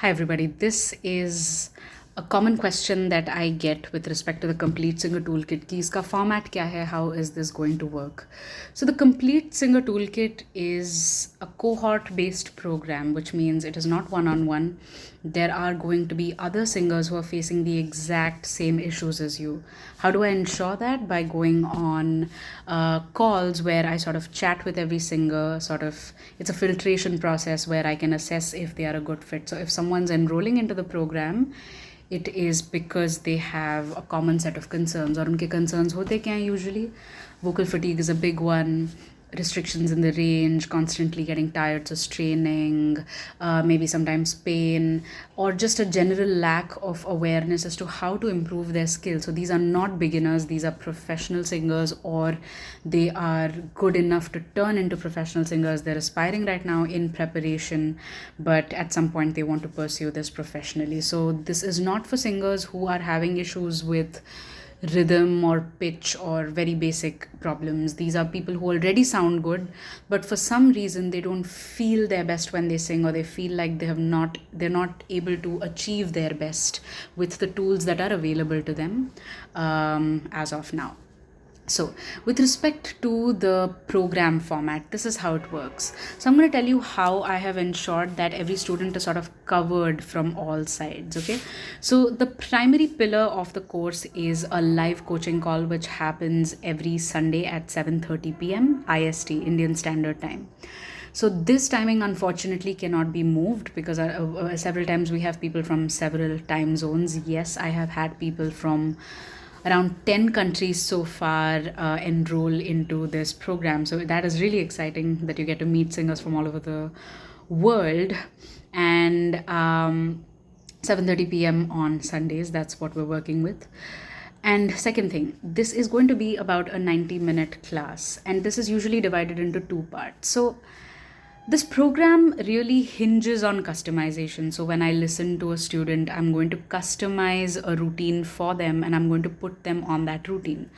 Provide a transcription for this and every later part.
Hi, everybody. This is a common question that I get with respect to the Complete Singer Toolkit. Ki iska format kya hai? How is this going to work? So, the Complete Singer Toolkit is a cohort based program, which means it is not one on one. There are going to be other singers who are facing the exact same issues as you. How do I ensure that? By going on calls where I sort of chat with every singer, it's a filtration process where I can assess if they are a good fit. So if someone's enrolling into the program, it is because they have a common set of concerns. और उनके concerns होते क्या हैं usually? Vocal fatigue is a big one. Restrictions in the range, constantly getting tired, so straining, maybe sometimes pain, or just a general lack of awareness as to how to improve their skills. So these are not beginners, these are professional singers, or they are good enough to turn into professional singers. They're aspiring right now in preparation, but at some point they want to pursue this professionally. So this is not for singers who are having issues with rhythm or pitch or very basic problems. These are people who already sound good, but for some reason they don't feel their best when they sing, or they feel like they're not able to achieve their best with the tools that are available to them as of now. So, with respect to the program format, this is how it works. So, I'm going to tell you how I have ensured that every student is sort of covered from all sides. Okay. So, the primary pillar of the course is a live coaching call, which happens every Sunday at 7:30 p.m. IST, Indian Standard Time. So this timing unfortunately cannot be moved because several times we have people from several time zones. Yes, I have had people from around 10 countries so far enroll into this program. So that is really exciting that you get to meet singers from all over the world. And 7:30 p.m. on Sundays, that's what we're working with. And second thing, this is going to be about a 90-minute class, and this is usually divided into two parts. So this program really hinges on customization. So when I listen to a student, I'm going to customize a routine for them and I'm going to put them on that routine.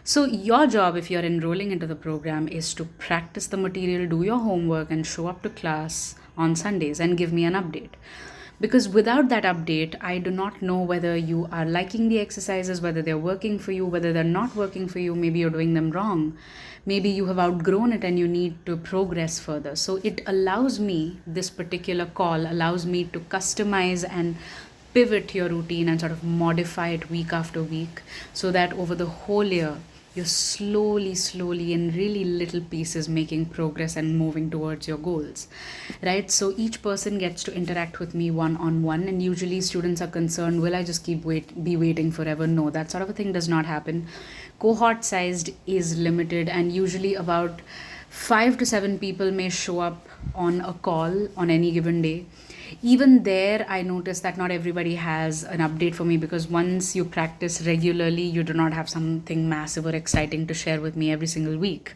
So your job, if you're enrolling into the program, is to practice the material, do your homework, and show up to class on Sundays and give me an update. Because without that update, I do not know whether you are liking the exercises, whether they're working for you, whether they're not working for you. Maybe you're doing them wrong. Maybe you have outgrown it and you need to progress further. So it allows me, this particular call allows me to customize and pivot your routine and sort of modify it week after week, so that over the whole year, you're slowly in really little pieces making progress and moving towards your goals, right? So each person gets to interact with me one on one, and usually students are concerned, will I just be waiting forever? No, that sort of a thing does not happen. Cohort sized is limited, and usually about 5 to 7 people may show up on a call on any given day. Even there, I noticed that not everybody has an update for me, because once you practice regularly, you do not have something massive or exciting to share with me every single week.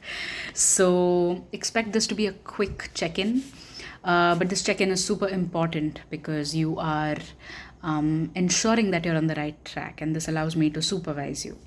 So expect this to be a quick check-in. But this check-in is super important because you are ensuring that you're on the right track, and this allows me to supervise you.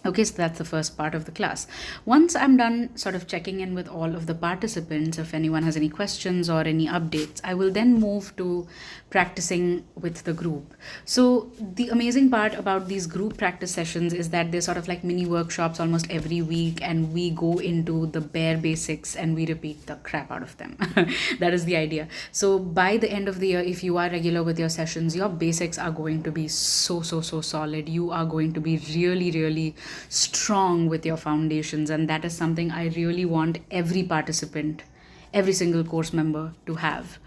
Okay, so that's the first part of the class. Once I'm done sort of checking in with all of the participants, if anyone has any questions or any updates, I will then move to practicing with the group. So the amazing part about these group practice sessions is that they're sort of like mini workshops almost every week, and we go into the bare basics and we repeat the crap out of them. That is the idea. So by the end of the year, if you are regular with your sessions, your basics are going to be so solid. You are going to be really strong with your foundations, and that is something I really want every participant, every single course member to have.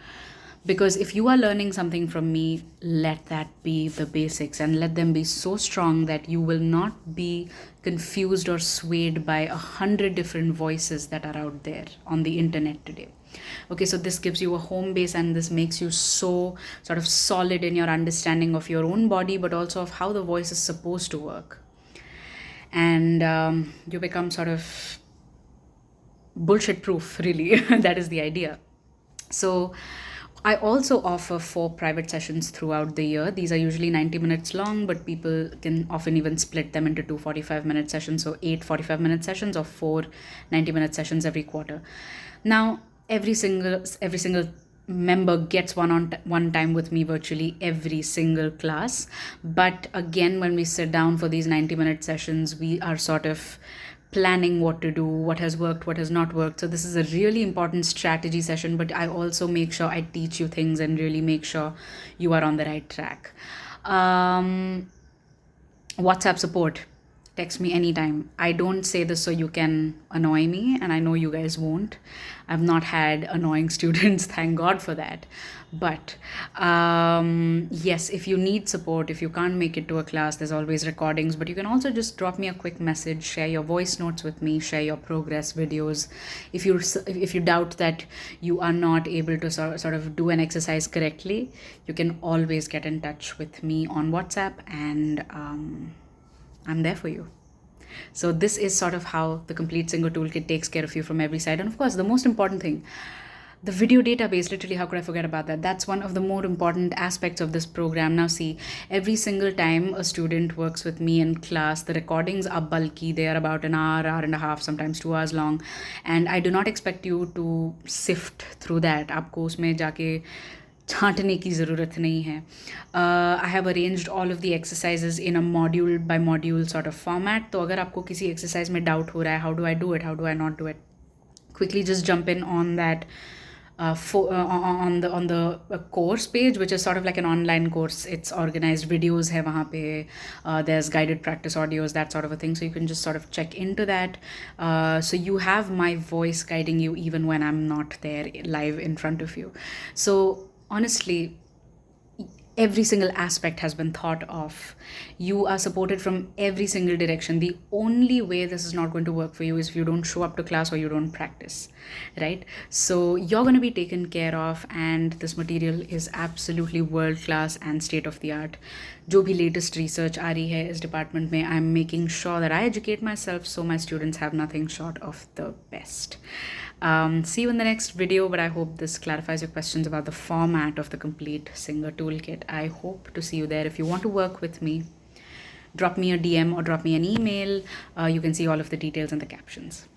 Because if you are learning something from me, let that be the basics, and let them be so strong that you will not be confused or swayed by 100 different voices that are out there on the internet today. Okay, so this gives you a home base, and this makes you so sort of solid in your understanding of your own body, but also of how the voice is supposed to work. And you become sort of bullshit proof, really. That is the idea. So I also offer 4 private sessions throughout the year. These are usually 90 minutes long, but people can often even split them into 2 45-minute sessions. So 8 45-minute sessions or 4 90-minute sessions every quarter. Now, every single member gets one time with me virtually every single class. But again, when we sit down for these 90-minute sessions, we are sort of planning what to do, what has worked, what has not worked. So this is a really important strategy session, but I also make sure I teach you things and really make sure you are on the right track. WhatsApp support. Text me anytime. I don't say this so you can annoy me, and I know you guys won't. I've not had annoying students, thank God for that. But yes, if you need support, if you can't make it to a class, there's always recordings. But you can also just drop me a quick message, share your voice notes with me, share your progress videos. If you doubt that you are not able to sort of do an exercise correctly, you can always get in touch with me on WhatsApp, and I'm there for you. So this is sort of how the Complete Singer Toolkit takes care of you from every side. And of course, the most important thing, the video database. Literally, how could I forget about that? That's one of the more important aspects of this program. Now see, every single time a student works with me in class, the recordings are bulky. They are about an hour, hour and a half, sometimes 2 hours long. And I do not expect you to sift through that. आपको उसमें जाके छांटने की ज़रूरत नहीं है. I have arranged all of the exercises in a module by module sort of format. तो अगर आपको किसी exercise में doubt हो रहा है, how do I do it, how do I not do it, quickly just jump in on that on the course page, which is sort of like an online course. It's organized, videos hai wahan pe, there's guided practice audios, that sort of a thing, so you can just sort of check into that. So you have my voice guiding you even when I'm not there live in front of you. So honestly, every single aspect has been thought of. You are supported from every single direction. The only way this is not going to work for you is if you don't show up to class or you don't practice, right? So you're going to be taken care of, and this material is absolutely world class and state of the art. जो भी latest research आ रही है इस department में, I'm making sure that I educate myself so my students have nothing short of the best. See you in the next video, but I hope this clarifies your questions about the format of the Complete Singer Toolkit. I hope to see you there. If you want to work with me, drop me a DM or drop me an email. You can see all of the details in the captions.